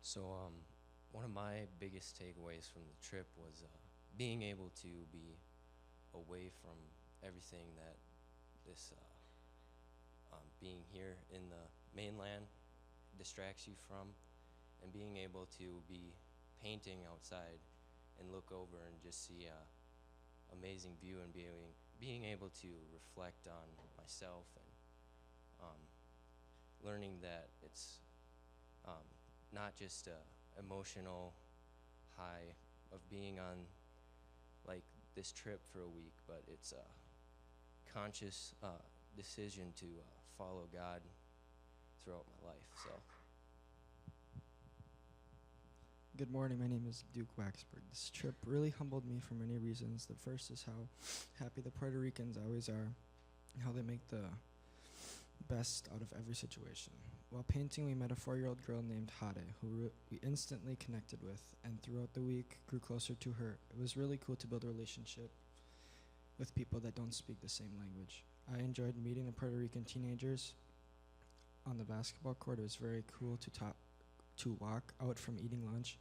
So, one of my biggest takeaways from the trip was being able to be away from everything that this being here in the mainland distracts you from, and being able to be painting outside and look over and just see a amazing view, and being able to reflect on myself, and um, learning that it's um, not just a emotional high of being on like this trip for a week, but it's a conscious decision to follow God throughout my life. So Good morning. My name is Duke Waxberg. This trip really humbled me for many reasons. The first is how happy the Puerto Ricans always are, and how they make the best out of every situation. While painting, we met a 4-year-old girl named Hade, who we instantly connected with, and throughout the week grew closer to her. It was really cool to build a relationship with people that don't speak the same language. I enjoyed meeting the Puerto Rican teenagers on the basketball court. It was very cool to walk out from eating lunch,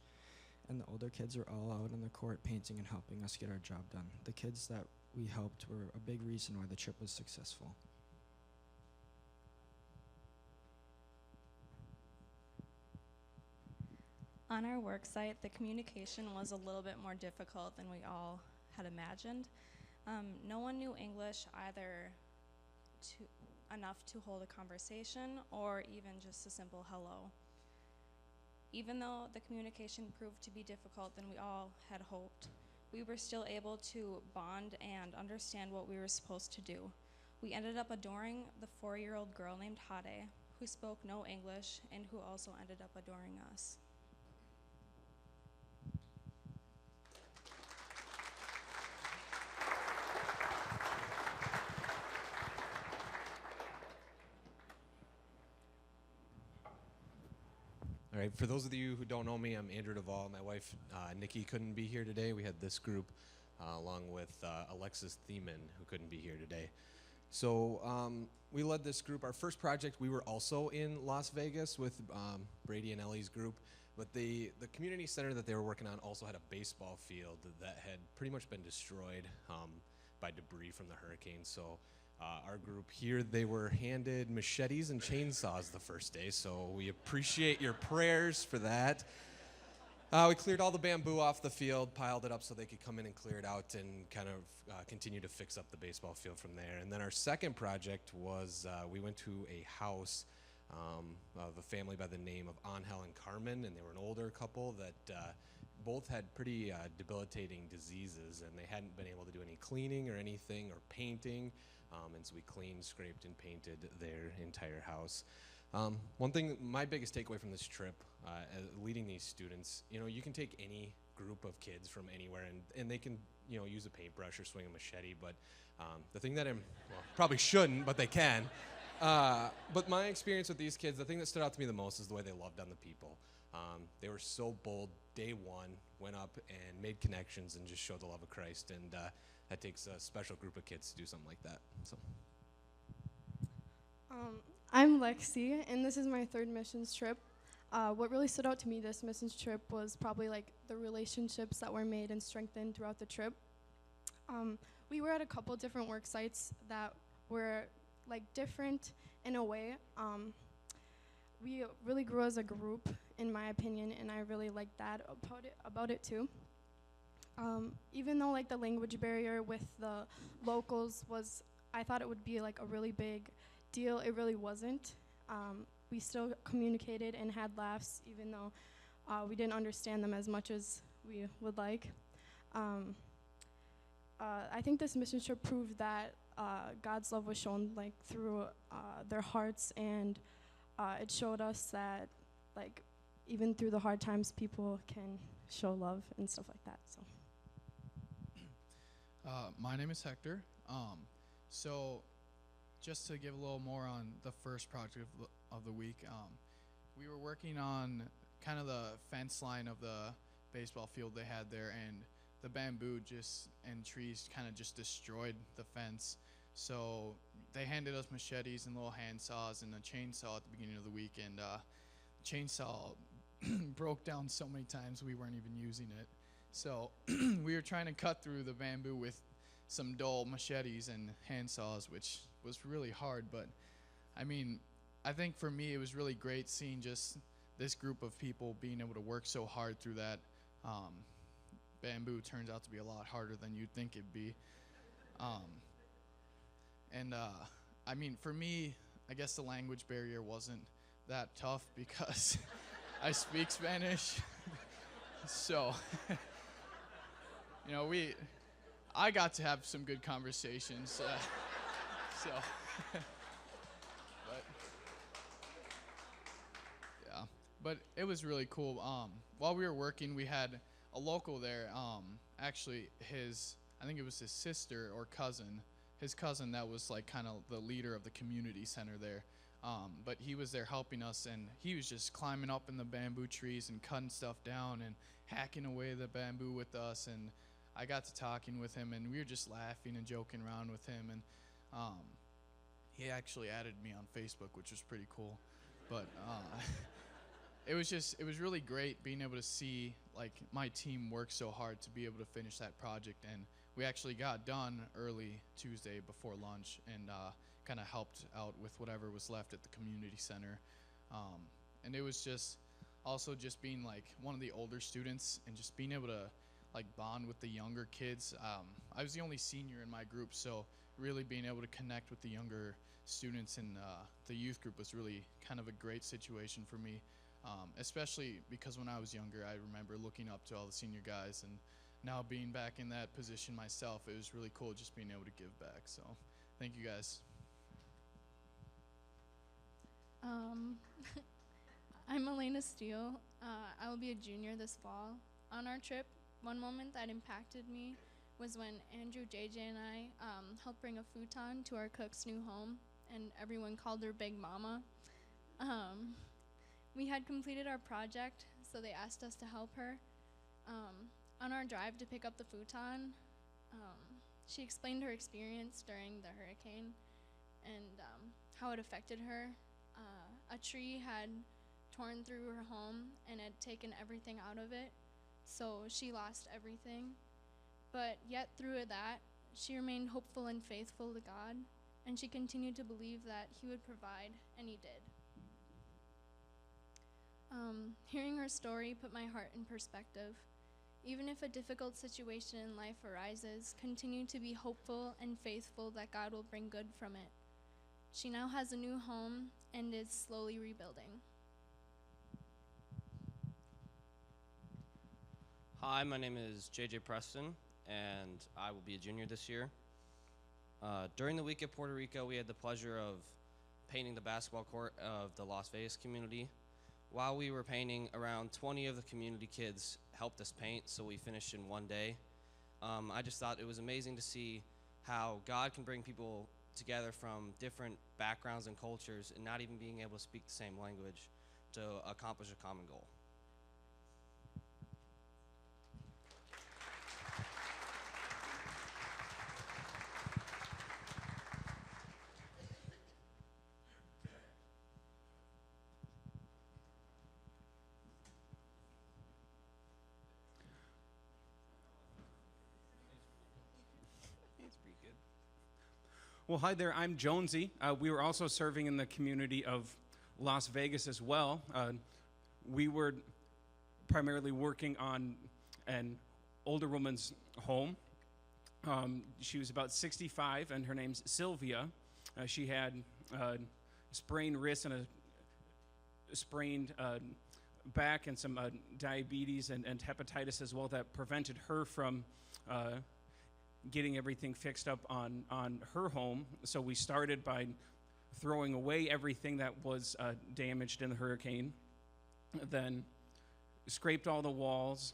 and the older kids were all out on the court painting and helping us get our job done. The kids that we helped were a big reason why the trip was successful. On our work site, the communication was a little bit more difficult than we all had imagined. No one knew English either enough to hold a conversation or even just a simple hello. Even though the communication proved to be difficult than we all had hoped, we were still able to bond and understand what we were supposed to do. We ended up adoring the 4-year-old girl named Hade, who spoke no English and who also ended up adoring us. All right, for those of you who don't know me, I'm Andrew Duvall. My wife, Nikki, couldn't be here today. We had this group along with Alexis Thiemann, who couldn't be here today. So we led this group. Our first project, we were also in Las Vegas with Brady and Ellie's group, but the community center that they were working on also had a baseball field that had pretty much been destroyed by debris from the hurricane. So our group here, they were handed machetes and chainsaws the first day, so we appreciate your prayers for that. We cleared all the bamboo off the field, piled it up so they could come in and clear it out and kind of continue to fix up the baseball field from there. And then our second project was we went to a house of a family by the name of Angel and Carmen, and they were an older couple that both had pretty debilitating diseases, and they hadn't been able to do any cleaning or anything or painting. And so we cleaned, scraped, and painted their entire house. One thing, my biggest takeaway from this trip, leading these students, you can take any group of kids from anywhere, and they can, use a paintbrush or swing a machete. But the thing that probably shouldn't, but they can. But my experience with these kids, the thing that stood out to me the most is the way they loved on the people. They were so bold. Day one, went up and made connections and just showed the love of Christ. And that takes a special group of kids to do something like that. So. I'm Lexi, and this is my third missions trip. What really stood out to me this missions trip was probably like the relationships that were made and strengthened throughout the trip. We were at a couple different work sites that were like different in a way. We really grew as a group, in my opinion, and I really liked that about it too. Even though like the language barrier with the locals I thought it would be like a really big deal. It really wasn't. We still communicated and had laughs, even though we didn't understand them as much as we would like. I think this mission trip proved that God's love was shown like through their hearts, and it showed us that like even through the hard times, people can show love and stuff like that. So. My name is Hector. So just to give a little more on the first project of the week, we were working on kind of the fence line of the baseball field they had there, and the bamboo and trees kind of just destroyed the fence. So they handed us machetes and little hand saws and a chainsaw at the beginning of the week, and chainsaw broke down so many times we weren't even using it. So we were trying to cut through the bamboo with some dull machetes and hand saws, which was really hard. But I mean, I think for me it was really great seeing just this group of people being able to work so hard through that. Bamboo turns out to be a lot harder than you'd think it'd be. I mean, for me, I guess the language barrier wasn't that tough because I speak Spanish. So, I got to have some good conversations. But it was really cool. While we were working, we had a local there. Actually, I think it was his sister or cousin, his cousin that was like kind of the leader of the community center there. But he was there helping us, and he was just climbing up in the bamboo trees and cutting stuff down and hacking away the bamboo with us. And I got to talking with him, and we were just laughing and joking around with him. And he actually added me on Facebook, which was pretty cool. But it was really great being able to see like my team work so hard to be able to finish that project. And we actually got done early Tuesday before lunch, and kind of helped out with whatever was left at the community center. And it was just also just being like one of the older students and just being able to like bond with the younger kids. I was the only senior in my group, so really being able to connect with the younger students in the youth group was really kind of a great situation for me. Especially because when I was younger, I remember looking up to all the senior guys, and now being back in that position myself, it was really cool just being able to give back. So thank you guys. I'm Elena Steele. I will be a junior this fall. On our trip, one moment that impacted me was when Andrew, JJ, and I helped bring a futon to our cook's new home, and everyone called her Big Mama. We had completed our project, so they asked us to help her. On our drive to pick up the futon, she explained her experience during the hurricane and how it affected her. A tree had torn through her home and had taken everything out of it, so she lost everything. But yet through that, she remained hopeful and faithful to God, and she continued to believe that He would provide, and He did. Hearing her story put my heart in perspective. Even if a difficult situation in life arises, continue to be hopeful and faithful that God will bring good from it. She now has a new home and is slowly rebuilding. Hi, my name is JJ Preston, and I will be a junior this year. During the week at Puerto Rico, we had the pleasure of painting the basketball court of the Las Vegas community. While we were painting, around 20 of the community kids helped us paint, so we finished in one day. I just thought it was amazing to see how God can bring people together from different backgrounds and cultures and not even being able to speak the same language to accomplish a common goal. Well, hi there, I'm Jonesy. We were also serving in the community of Las Vegas as well. We were primarily working on an older woman's home. She was about 65, and her name's Sylvia. She had a sprained wrist and a sprained back and some diabetes and hepatitis as well that prevented her from getting everything fixed up on her home. So we started by throwing away everything that was damaged in the hurricane, then scraped all the walls,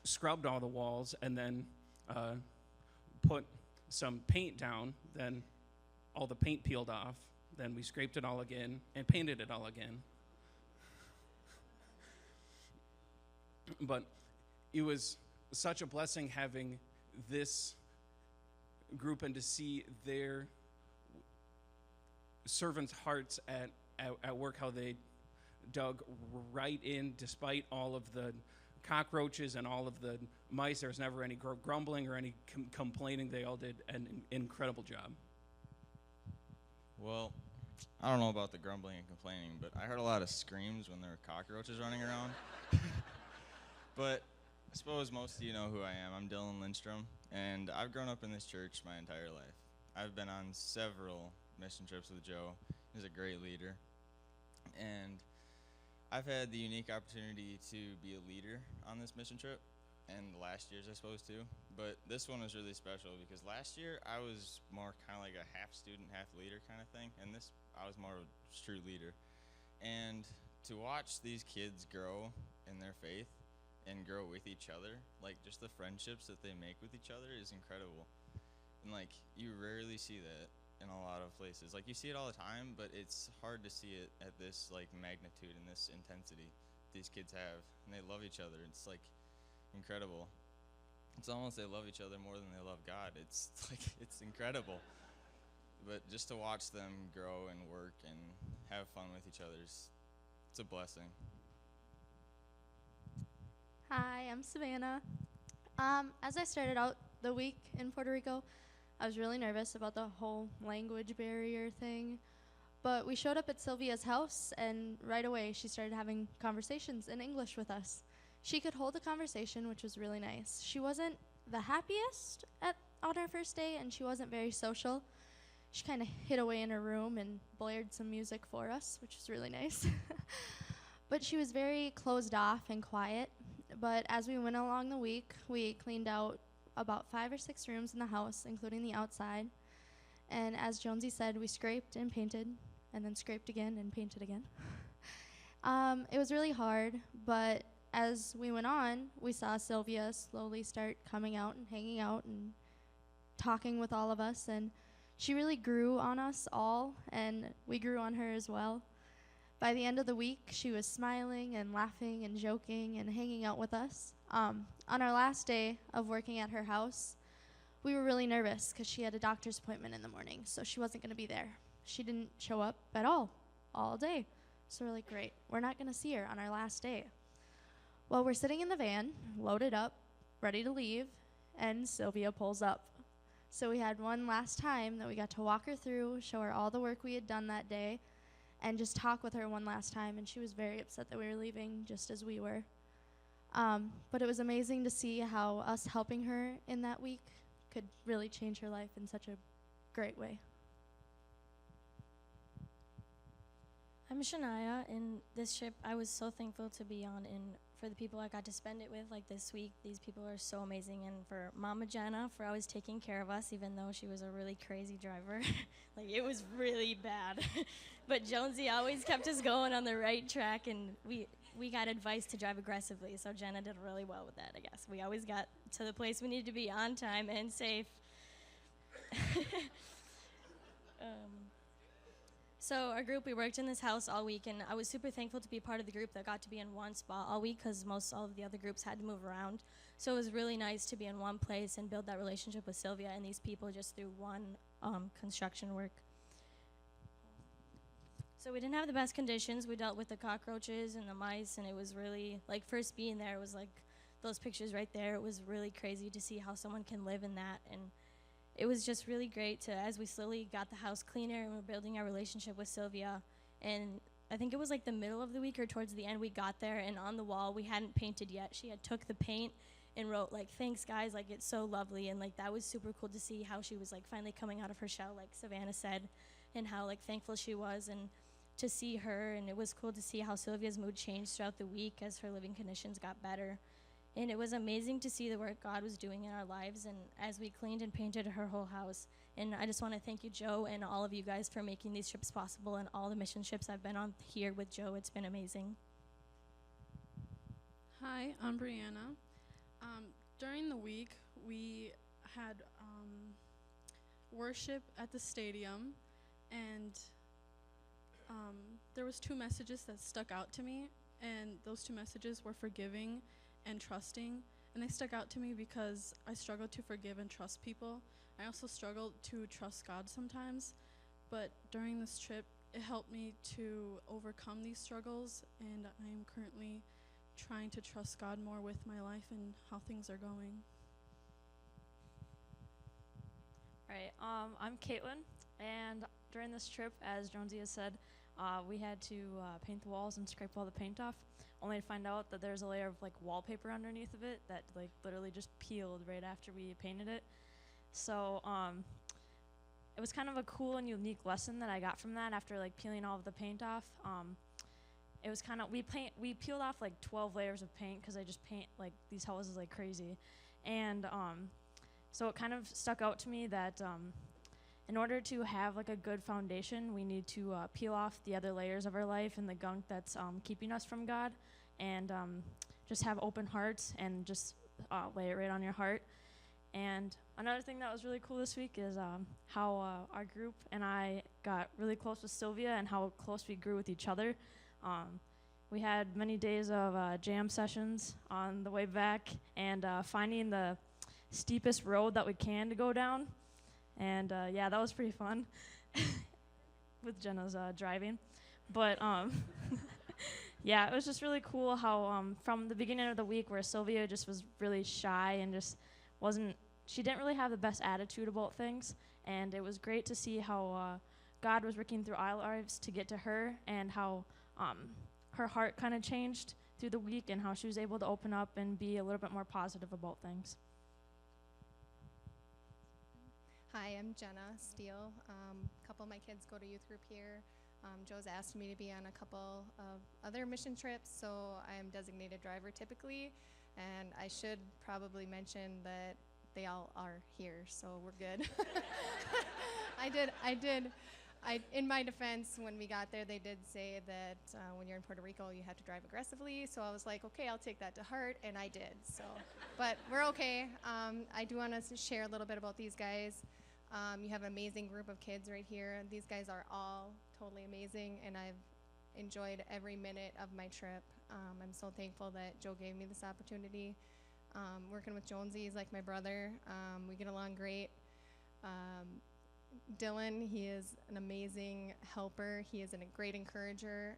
scrubbed all the walls, and then put some paint down. Then all the paint peeled off. Then we scraped it all again and painted it all again. But it was such a blessing having this group and to see their servants' hearts at work, how they dug right in despite all of the cockroaches and all of the mice. There was never any grumbling or any complaining. They all did an incredible job. Well, I don't know about the grumbling and complaining, but I heard a lot of screams when there were cockroaches running around. But I suppose most of you know who I am. I'm Dylan Lindstrom, and I've grown up in this church my entire life. I've been on several mission trips with Joe. He's a great leader. And I've had the unique opportunity to be a leader on this mission trip, and the last year's, I suppose, too. But this one was really special because last year I was more kind of like a half student, half leader kind of thing, and this I was more of a true leader. And to watch these kids grow in their faith and grow with each other, like just the friendships that they make with each other is incredible. And like you rarely see that in a lot of places. Like you see it all the time, but it's hard to see it at this like magnitude and this intensity these kids have, and they love each other. It's like incredible. It's almost they love each other more than they love God. It's like it's incredible. But just to watch them grow and work and have fun with each other, it's a blessing. Hi, I'm Savannah. As I started out the week in Puerto Rico, I was really nervous about the whole language barrier thing. But we showed up at Sylvia's house, and right away she started having conversations in English with us. She could hold a conversation, which was really nice. She wasn't the happiest on our first day, and she wasn't very social. She kind of hid away in her room and blared some music for us, which was really nice. But she was very closed off and quiet. But as we went along the week, we cleaned out about 5 or 6 rooms in the house, including the outside. And as Jonesy said, we scraped and painted, and then scraped again and painted again. It was really hard, but as we went on, we saw Sylvia slowly start coming out and hanging out and talking with all of us, and she really grew on us all, and we grew on her as well. By the end of the week, she was smiling and laughing and joking and hanging out with us. On our last day of working at her house, we were really nervous because she had a doctor's appointment in the morning, so she wasn't going to be there. She didn't show up at all day. So we're like, great, we're not going to see her on our last day. Well, we're sitting in the van, loaded up, ready to leave, and Sylvia pulls up. So we had one last time that we got to walk her through, show her all the work we had done that day, and just talk with her one last time, and she was very upset that we were leaving just as we were. But it was amazing to see how us helping her in that week could really change her life in such a great way. I'm Shania, and this trip I was so thankful to be on, and for the people I got to spend it with, like this week. These people are so amazing, and for Mama Jenna for always taking care of us, even though she was a really crazy driver. Like, it was really bad. But Jonesy always kept us going on the right track, and we got advice to drive aggressively, so Jenna did really well with that, I guess. We always got to the place we needed to be on time and safe. So our group, we worked in this house all week, and I was super thankful to be part of the group that got to be in one spot all week because all of the other groups had to move around. So it was really nice to be in one place and build that relationship with Sylvia and these people just through one construction work. So we didn't have the best conditions. We dealt with the cockroaches and the mice, and it was really, like, first being there, it was like those pictures right there. It was really crazy to see how someone can live in that, and it was just really great to, as we slowly got the house cleaner and we're building our relationship with Sylvia, and I think it was like the middle of the week or towards the end we got there, and on the wall we hadn't painted yet. She had took the paint and wrote like, "Thanks guys, like it's so lovely," and like that was super cool to see how she was like finally coming out of her shell, like Savannah said, and how like thankful she was, and to see her, and it was cool to see how Sylvia's mood changed throughout the week as her living conditions got better. And it was amazing to see the work God was doing in our lives, and as we cleaned and painted her whole house. And I just want to thank you, Joe, and all of you guys for making these trips possible, and all the mission trips I've been on here with Joe. It's been amazing. Hi, I'm Brianna. During the week, we had worship at the stadium, and there was 2 messages that stuck out to me, and those 2 messages were forgiving and trusting, and they stuck out to me because I struggle to forgive and trust people. I also struggle to trust God sometimes, but during this trip, it helped me to overcome these struggles, and I am currently trying to trust God more with my life and how things are going. All right, I'm Caitlin, and during this trip, as Jonesy has said, we had to paint the walls and scrape all the paint off, only to find out that there's a layer of like wallpaper underneath of it that like literally just peeled right after we painted it. So it was kind of a cool and unique lesson that I got from that after like peeling all of the paint off. It was kind of, we peeled off like 12 layers of paint because I just paint like these houses like crazy. And so it kind of stuck out to me that in order to have like a good foundation, we need to peel off the other layers of our life and the gunk that's keeping us from God, and just have open hearts and just lay it right on your heart. And another thing that was really cool this week is how our group and I got really close with Sylvia and how close we grew with each other. We had many days of jam sessions on the way back and finding the steepest road that we can to go down. And yeah, that was pretty fun with Jenna's driving. But yeah, it was just really cool how from the beginning of the week where Sylvia just was really shy and just she didn't really have the best attitude about things. And it was great to see how God was working through our lives to get to her, and how her heart kind of changed through the week, and how she was able to open up and be a little bit more positive about things. Hi, I'm Jenna Steele. A couple of my kids go to youth group here. Joe's asked me to be on a couple of other mission trips, so I am designated driver typically. And I should probably mention that they all are here, so we're good. In my defense, when we got there, they did say that when you're in Puerto Rico, you have to drive aggressively. So I was like, okay, I'll take that to heart, and I did. So, but we're okay. I do want to share a little bit about these guys. You have an amazing group of kids right here. These guys are all totally amazing, and I've enjoyed every minute of my trip. I'm so thankful that Joe gave me this opportunity. Working with Jonesy is like my brother. We get along great. Dylan, he is an amazing helper. He is a great encourager.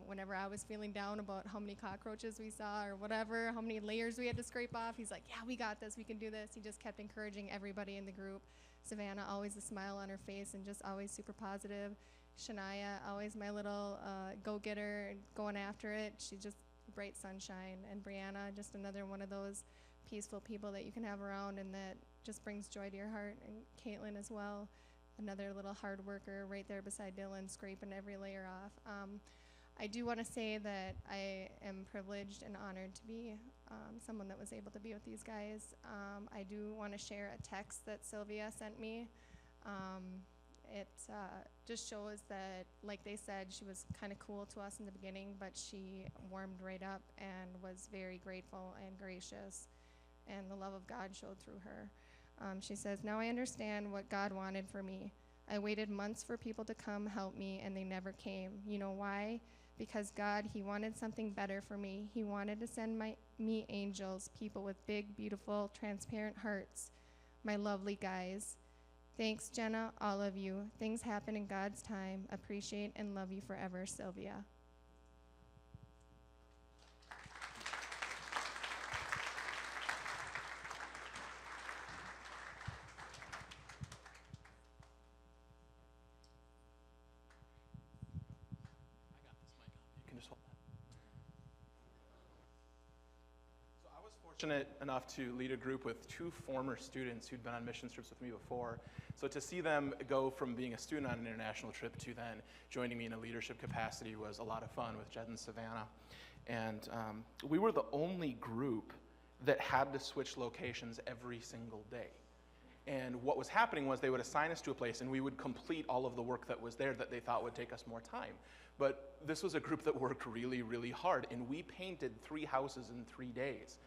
Whenever I was feeling down about how many cockroaches we saw or whatever, how many layers we had to scrape off, he's like, yeah, we got this, we can do this. He just kept encouraging everybody in the group. Savannah, always a smile on her face and just always super positive. Shania, always my little go-getter, going after it. She's just bright sunshine. And Brianna, just another one of those peaceful people that you can have around and that just brings joy to your heart. And Caitlin as well, another little hard worker right there beside Dylan, scraping every layer off. I do want to say that I am privileged and honored to be someone that was able to be with these guys. I do want to share a text that Sylvia sent me. It just shows that, like they said, she was kind of cool to us in the beginning, but she warmed right up and was very grateful and gracious, and the love of God showed through her. She says, now I understand what God wanted for me. I waited months for people to come help me, and they never came. You know why? Because God, he wanted something better for me. He wanted to send me angels, people with big, beautiful, transparent hearts, my lovely guys. Thanks, Jenna, all of you. Things happen in God's time. Appreciate and love you forever, Sylvia. Fortunate enough to lead a group with two former students who'd been on mission trips with me before. So to see them go from being a student on an international trip to then joining me in a leadership capacity was a lot of fun with Jed and Savannah. And we were the only group that had to switch locations every single day. And what was happening was they would assign us to a place and we would complete all of the work that was there that they thought would take us more time. But this was a group that worked really, really hard, and we painted 3 houses in 3 days,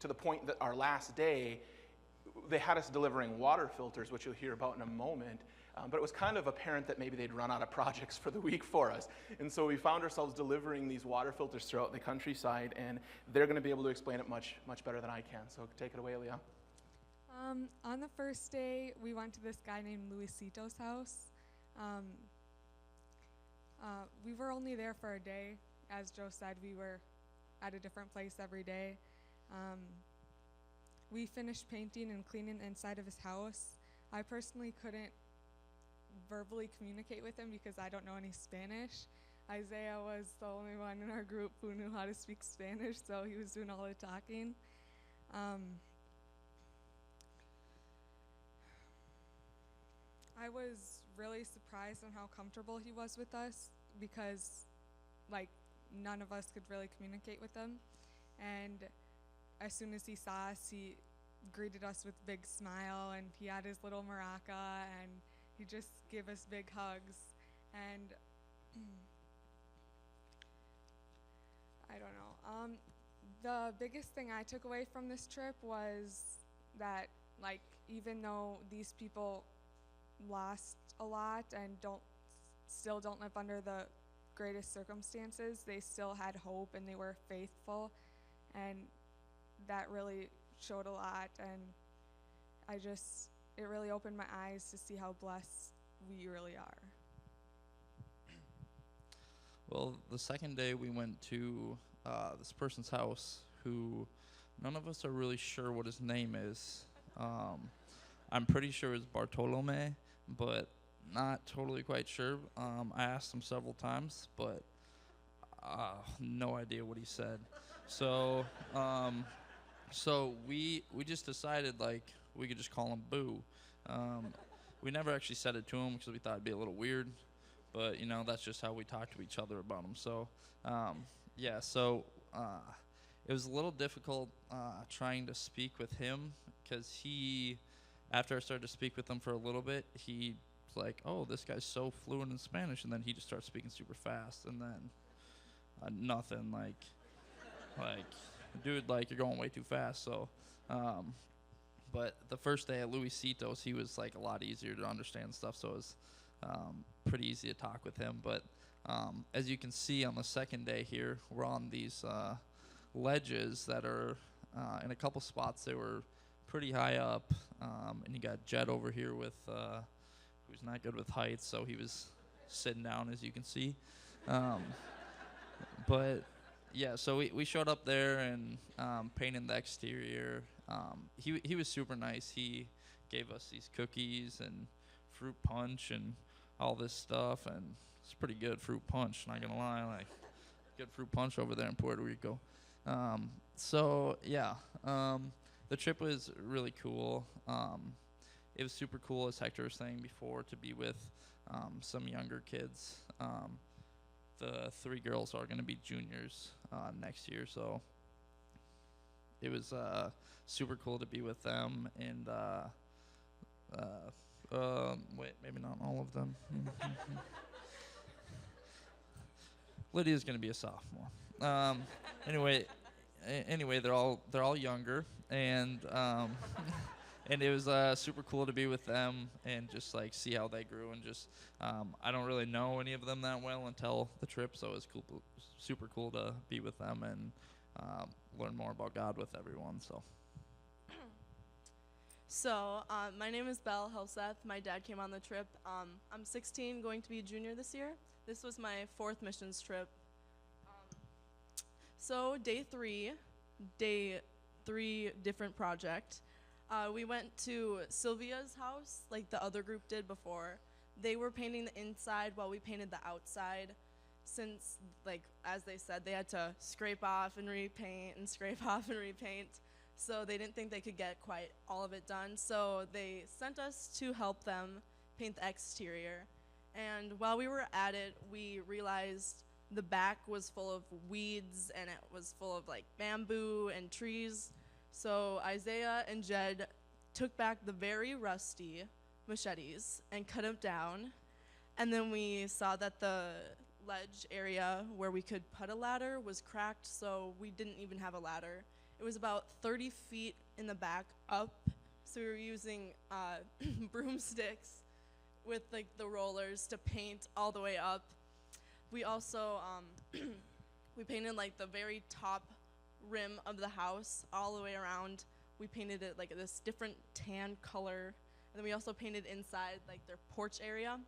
to the point that our last day, they had us delivering water filters, which you'll hear about in a moment, but it was kind of apparent that maybe they'd run out of projects for the week for us. And so we found ourselves delivering these water filters throughout the countryside, and they're going to be able to explain it much, much better than I can. So take it away, Leah. On the first day, we went to this guy named Luisito's house. We were only there for a day. As Joe said, we were at a different place every day. We finished painting and cleaning the inside of his house. I personally couldn't verbally communicate with him because I don't know any Spanish. Isaiah was the only one in our group who knew how to speak Spanish, so he was doing all the talking. I was really surprised on how comfortable he was with us because, like, none of us could really communicate with him. And as soon as he saw us, he greeted us with a big smile, and he had his little maraca, and he just gave us big hugs. And I don't know. The biggest thing I took away from this trip was that, like, even though these people lost a lot and still don't live under the greatest circumstances, they still had hope and they were faithful, and that really showed a lot. And it really opened my eyes to see how blessed we really are. Well, the second day we went to this person's house who none of us are really sure what his name is. I'm pretty sure it's Bartolome, but not totally quite sure. I asked him several times, but no idea what he said. So we just decided, like, we could just call him Boo. We never actually said it to him because we thought it'd be a little weird, but, you know, that's just how we talk to each other about him. So, it was a little difficult trying to speak with him because after I started to speak with him for a little bit, he was like, oh, this guy's so fluent in Spanish, and then he just starts speaking super fast, and then nothing, like, dude, like, you're going way too fast. So, but the first day at Luisitos, he was, like, a lot easier to understand stuff, so it was pretty easy to talk with him. But as you can see on the second day here, we're on these ledges that are in a couple spots. They were pretty high up, and you got Jed over here with who's not good with heights, so he was sitting down, as you can see. But yeah, so we showed up there and painted the exterior. He was super nice. He gave us these cookies and fruit punch and all this stuff, and it's pretty good fruit punch, not gonna lie, like, good fruit punch over there in Puerto Rico. The trip was really cool. It was super cool, as Hector was saying before, to be with some younger kids. The 3 girls are going to be juniors next year, so it was super cool to be with them. And wait, maybe not all of them. Lydia's going to be a sophomore. Anyway, they're all younger, and and it was super cool to be with them and just, like, see how they grew. And just I don't really know any of them that well until the trip, so it was super cool to be with them and learn more about God with everyone. So my name is Belle Helseth. My dad came on the trip. I'm 16, going to be a junior this year. This was my 4th missions trip. So day 3, different project. We went to Sylvia's house, like the other group did before. They were painting the inside while we painted the outside. Since, like, as they said, they had to scrape off and repaint and scrape off and repaint. So they didn't think they could get quite all of it done. So they sent us to help them paint the exterior. And while we were at it, we realized the back was full of weeds and it was full of, like, bamboo and trees. So Isaiah and Jed took back the very rusty machetes and cut them down. And then we saw that the ledge area where we could put a ladder was cracked, so we didn't even have a ladder. It was about 30 feet in the back up, so we were using broomsticks with, like, the rollers to paint all the way up. We also we painted, like, the very top rim of the house all the way around. We painted it, like, this different tan color, and then we also painted inside, like, their porch area.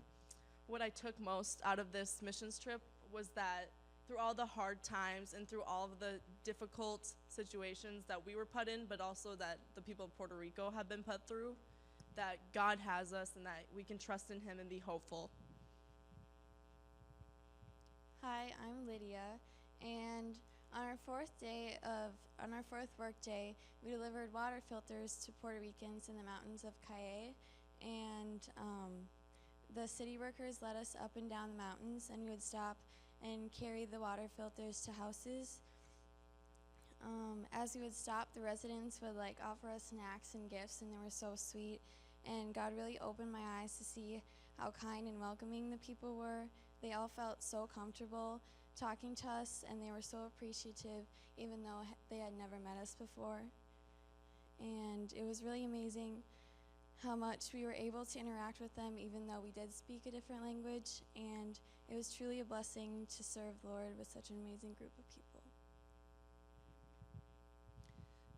what I took most out of this missions trip was that through all the hard times and through all of the difficult situations that we were put in, but also that the people of Puerto Rico have been put through, that God has us and that we can trust in him and be hopeful. Hi, I'm Lydia, and on our fourth work day, we delivered water filters to Puerto Ricans in the mountains of Cayey, and the city workers led us up and down the mountains, and we would stop and carry the water filters to houses. As we would stop, the residents would offer us snacks and gifts, and they were so sweet, and God really opened my eyes to see how kind and welcoming the people were. They all felt so comfortable talking to us, and they were so appreciative, even though they had never met us before. And it was really amazing how much we were able to interact with them, even though we did speak a different language, and it was truly a blessing to serve the Lord with such an amazing group of people.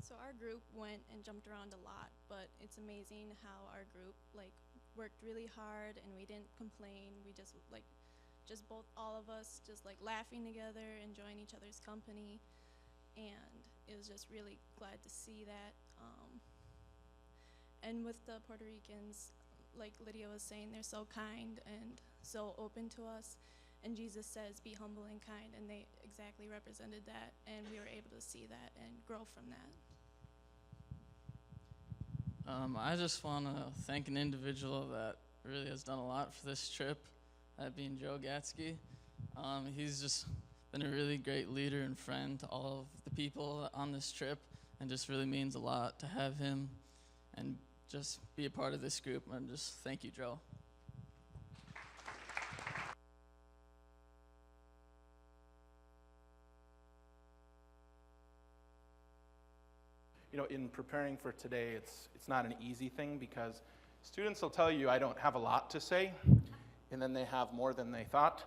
So our group went and jumped around a lot, but it's amazing how our group worked really hard, and we didn't complain. We just all of us laughing together, enjoying each other's company, and it was just really glad to see that. And with the Puerto Ricans, like Lydia was saying, they're so kind and so open to us, and Jesus says be humble and kind, and they exactly represented that, and we were able to see that and grow from that. I just want to thank an individual that really has done a lot for this trip, that being Joe Gatsky. He's just been a really great leader and friend to all of the people on this trip, and just really means a lot to have him and just be a part of this group. And just thank you, Joe. You know, in preparing for today, it's not an easy thing, because students will tell you I don't have a lot to say, and then they have more than they thought.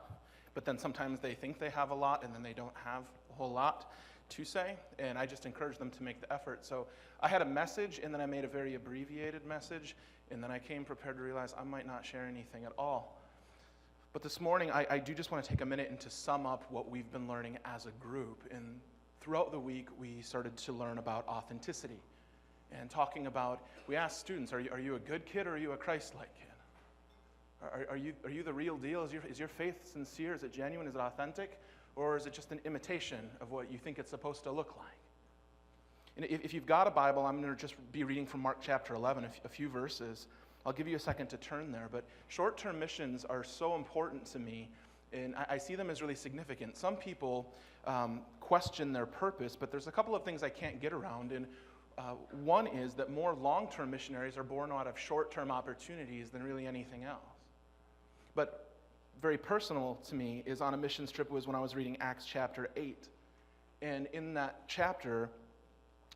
But then sometimes they think they have a lot, and then they don't have a whole lot to say, and I just encourage them to make the effort. So I had a message, and then I made a very abbreviated message, and then I came prepared to realize I might not share anything at all. But this morning, I do just want to take a minute and to sum up what we've been learning as a group. And throughout the week, we started to learn about authenticity, and talking about, we asked students, are you a good kid or are you a Christ-like kid? Are you the real deal? Is your faith sincere? Is it genuine? Is it authentic? Or is it just an imitation of what you think it's supposed to look like? And if you've got a Bible, I'm going to just be reading from Mark chapter 11, a few verses. I'll give you a second to turn there. But short-term missions are so important to me, and I see them as really significant. Some people question their purpose, but there's a couple of things I can't get around. And one is that more long-term missionaries are born out of short-term opportunities than really anything else. But very personal to me is on a missions trip was when I was reading Acts chapter 8. And in that chapter,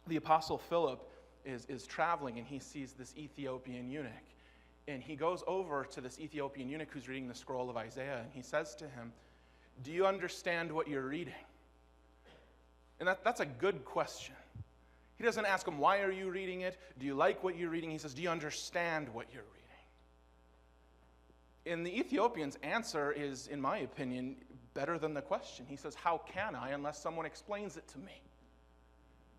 the Apostle Philip is traveling, and he sees this Ethiopian eunuch. And he goes over to this Ethiopian eunuch who's reading the scroll of Isaiah, and he says to him, "Do you understand what you're reading?" And that's a good question. He doesn't ask him, "Why are you reading it? Do you like what you're reading?" He says, "Do you understand what you're reading?" And the Ethiopian's answer is, in my opinion, better than the question. He says, "How can I unless someone explains it to me?"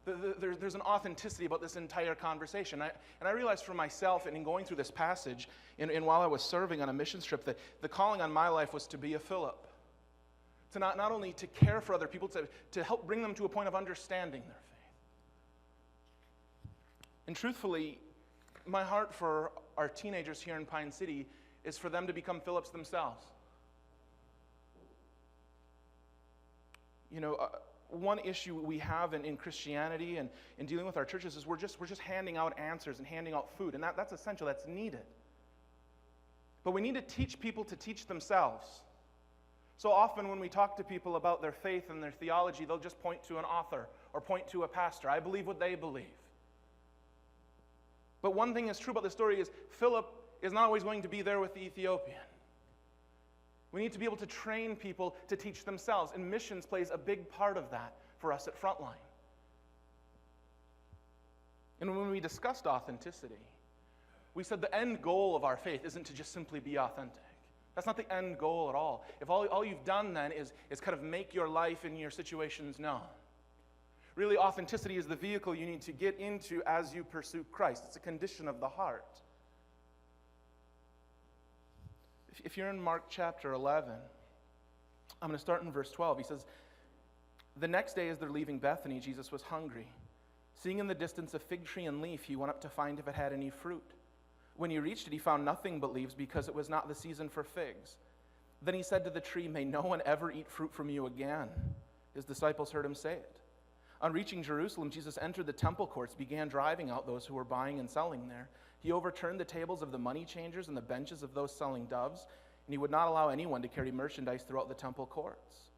There's an authenticity about this entire conversation. And I realized for myself, and in going through this passage, and while I was serving on a missions trip, that the calling on my life was to be a Philip. To not only to care for other people, to help bring them to a point of understanding their faith. And truthfully, my heart for our teenagers here in Pine City is for them to become Philips themselves. You know, one issue we have in Christianity and in dealing with our churches is we're just handing out answers and handing out food, and that's essential, that's needed. But we need to teach people to teach themselves. So often when we talk to people about their faith and their theology, they'll just point to an author or point to a pastor. I believe what they believe. But one thing is true about the story is Philip is not always going to be there with the Ethiopian. We need to be able to train people to teach themselves, and missions plays a big part of that for us at Frontline. And when we discussed authenticity, we said the end goal of our faith isn't to just simply be authentic. That's not the end goal at all. If all you've done then is kind of make your life and your situations known. Really, authenticity is the vehicle you need to get into as you pursue Christ. It's a condition of the heart. If you're in Mark chapter 11, I'm going to start in verse 12. He says, "The next day as they're leaving Bethany, Jesus was hungry. Seeing in the distance a fig tree and leaf, he went up to find if it had any fruit. When he reached it, he found nothing but leaves because it was not the season for figs. Then he said to the tree, 'May no one ever eat fruit from you again.' His disciples heard him say it. On reaching Jerusalem, Jesus entered the temple courts, began driving out those who were buying and selling there. He overturned the tables of the money changers and the benches of those selling doves, and he would not allow anyone to carry merchandise throughout the temple courts.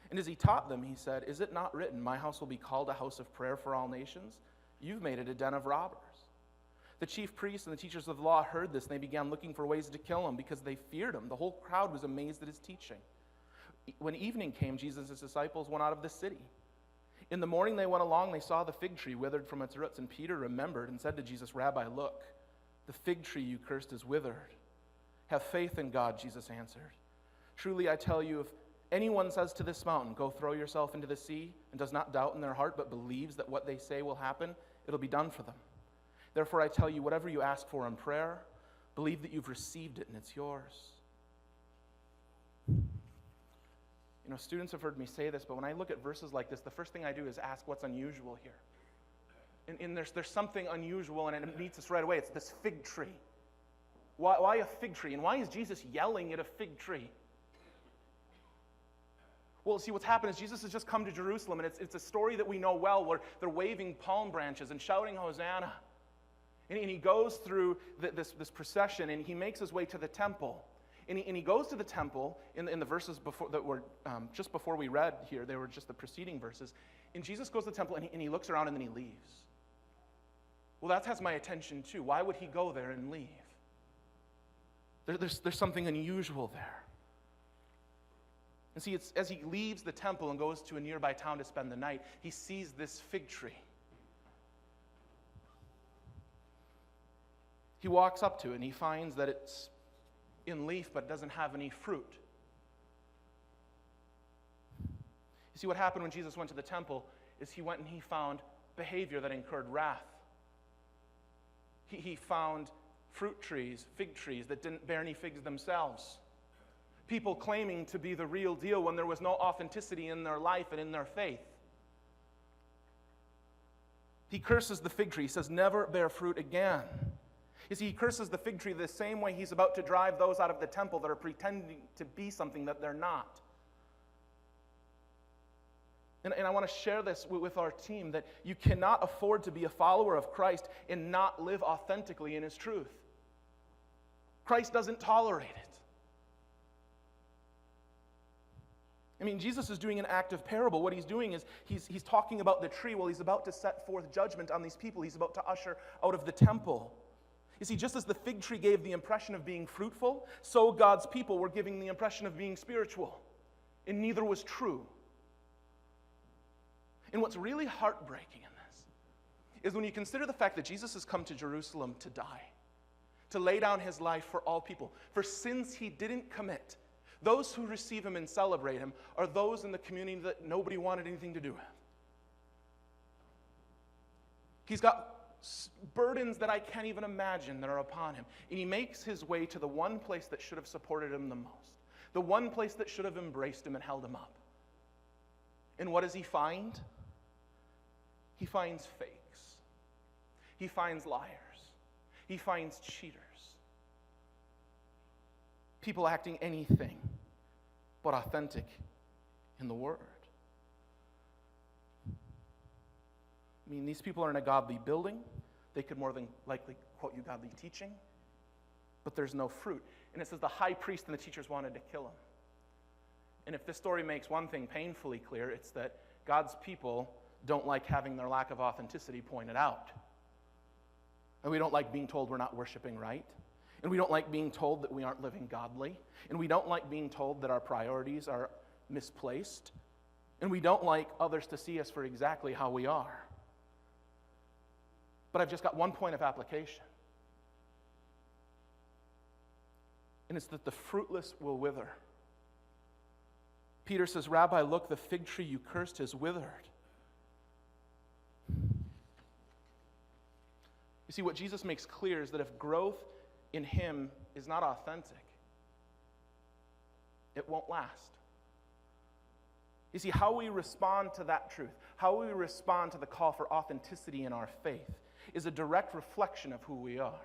And as he taught them, he said, 'Is it not written, my house will be called a house of prayer for all nations? You've made it a den of robbers.' The chief priests and the teachers of the law heard this, and they began looking for ways to kill him because they feared him. The whole crowd was amazed at his teaching. When evening came, Jesus and his disciples went out of the city. In the morning they went along, they saw the fig tree withered from its roots, and Peter remembered and said to Jesus, 'Rabbi, look, the fig tree you cursed is withered.' 'Have faith in God,' Jesus answered. 'Truly I tell you, if anyone says to this mountain, go throw yourself into the sea, and does not doubt in their heart, but believes that what they say will happen, it'll be done for them. Therefore I tell you, whatever you ask for in prayer, believe that you've received it and it's yours.'" You know, students have heard me say this, but when I look at verses like this, the first thing I do is ask what's unusual here. And there's something unusual, and it meets us right away. It's this fig tree. Why a fig tree? And why is Jesus yelling at a fig tree? Well, see, what's happened is Jesus has just come to Jerusalem, and it's a story that we know well, where they're waving palm branches and shouting Hosanna. And he goes through this procession, and he makes his way to the temple. And he goes to the temple in the verses before that were just before we read here. They were just the preceding verses. And Jesus goes to the temple, and he looks around, and then he leaves. Well, that has my attention too. Why would he go there and leave? There's something unusual there. And see, it's as he leaves the temple and goes to a nearby town to spend the night, he sees this fig tree. He walks up to it, and he finds that it's in leaf, but it doesn't have any fruit. You see, what happened when Jesus went to the temple is he went and he found behavior that incurred wrath. He found fruit trees, fig trees that didn't bear any figs themselves. People claiming to be the real deal when there was no authenticity in their life and in their faith. He curses the fig tree. He says, "Never bear fruit again." You see, he curses the fig tree the same way he's about to drive those out of the temple that are pretending to be something that they're not. And I want to share this with our team, that you cannot afford to be a follower of Christ and not live authentically in his truth. Christ doesn't tolerate it. I mean, Jesus is doing an active parable. What he's doing is he's talking about the tree. Well, he's about to set forth judgment on these people. He's about to usher out of the temple. You see, just as the fig tree gave the impression of being fruitful, so God's people were giving the impression of being spiritual. And neither was true. And what's really heartbreaking in this is when you consider the fact that Jesus has come to Jerusalem to die, to lay down his life for all people, for sins he didn't commit. Those who receive him and celebrate him are those in the community that nobody wanted anything to do with. He's got burdens that I can't even imagine that are upon him. And he makes his way to the one place that should have supported him the most, the one place that should have embraced him and held him up. And what does he find? He finds fakes. He finds liars. He finds cheaters. People acting anything but authentic in the Word. I mean, these people are in a godly building. They could more than likely quote you godly teaching, but there's no fruit. And it says the high priest and the teachers wanted to kill him. And if this story makes one thing painfully clear, it's that God's people don't like having their lack of authenticity pointed out. And we don't like being told we're not worshiping right. And we don't like being told that we aren't living godly. And we don't like being told that our priorities are misplaced. And we don't like others to see us for exactly how we are. But I've just got one point of application. And it's that the fruitless will wither. Peter says, Rabbi, look, the fig tree you cursed has withered. You see, what Jesus makes clear is that if growth in him is not authentic, it won't last. You see, how we respond to that truth, how we respond to the call for authenticity in our faith, is a direct reflection of who we are.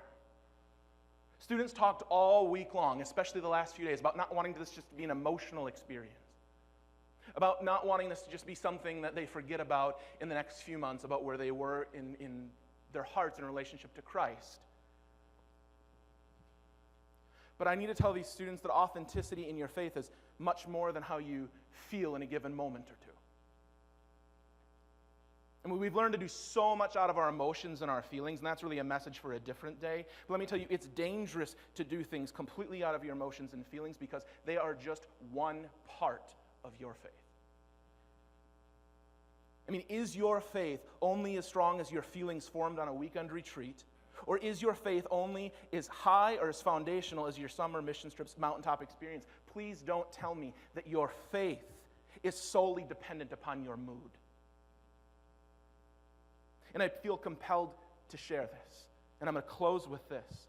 Students talked all week long, especially the last few days, about not wanting this just to be an emotional experience, about not wanting this to just be something that they forget about in the next few months, about where they were in their hearts in relationship to Christ. But I need to tell these students that authenticity in your faith is much more than how you feel in a given moment or two. And we've learned to do so much out of our emotions and our feelings, and that's really a message for a different day. But let me tell you, it's dangerous to do things completely out of your emotions and feelings because they are just one part of your faith. I mean, is your faith only as strong as your feelings formed on a weekend retreat? Or is your faith only as high or as foundational as your summer mission trips, mountaintop experience? Please don't tell me that your faith is solely dependent upon your mood. And I feel compelled to share this. And I'm going to close with this.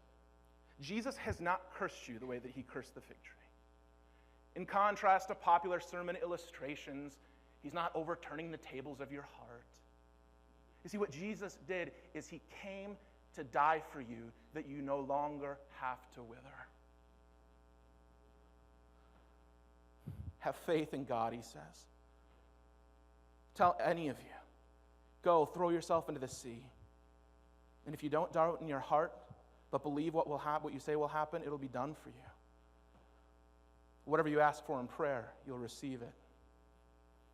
Jesus has not cursed you the way that he cursed the fig tree. In contrast to popular sermon illustrations, he's not overturning the tables of your heart. You see, what Jesus did is he came to die for you that you no longer have to wither. Have faith in God, he says. Tell any of you, go throw yourself into the sea. And if you don't doubt in your heart, but believe what will happen, what you say will happen, it'll be done for you. Whatever you ask for in prayer, you'll receive it.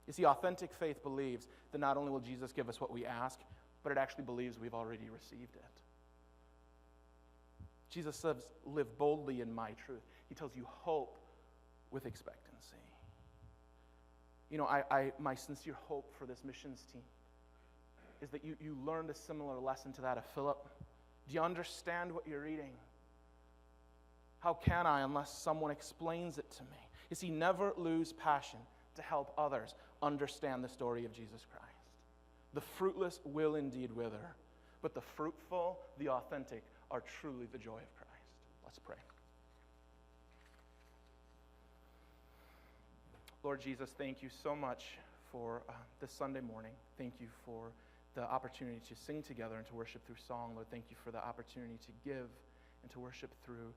You see, authentic faith believes that not only will Jesus give us what we ask, but it actually believes we've already received it. Jesus says, live boldly in my truth. He tells you hope with expectancy. You know, my sincere hope for this missions team is that you learned a similar lesson to that of Philip. Do you understand what you're reading? How can I unless someone explains it to me? You see, never lose passion to help others understand the story of Jesus Christ. The fruitless will indeed wither, but the fruitful, the authentic, are truly the joy of Christ. Let's pray. Lord Jesus, thank you so much for this Sunday morning. Thank you for the opportunity to sing together and to worship through song. Lord, thank you for the opportunity to give and to worship through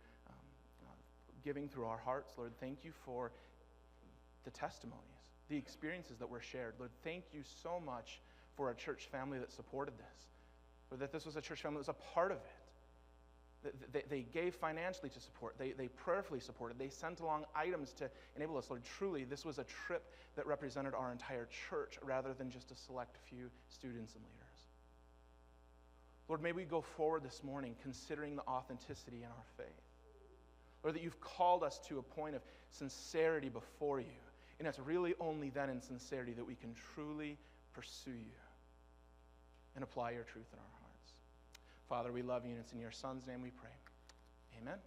giving through our hearts. Lord, thank you for the testimonies, the experiences that were shared. Lord, thank you so much for a church family that supported this, or that this was a church family that was a part of it. They gave financially to support. They prayerfully supported. They sent along items to enable us. Lord, truly, this was a trip that represented our entire church rather than just a select few students and leaders. Lord, may we go forward this morning considering the authenticity in our faith. Lord, that you've called us to a point of sincerity before you. And it's really only then in sincerity that we can truly pursue you and apply your truth in our hearts. Father, we love you, and it's in your Son's name we pray. Amen.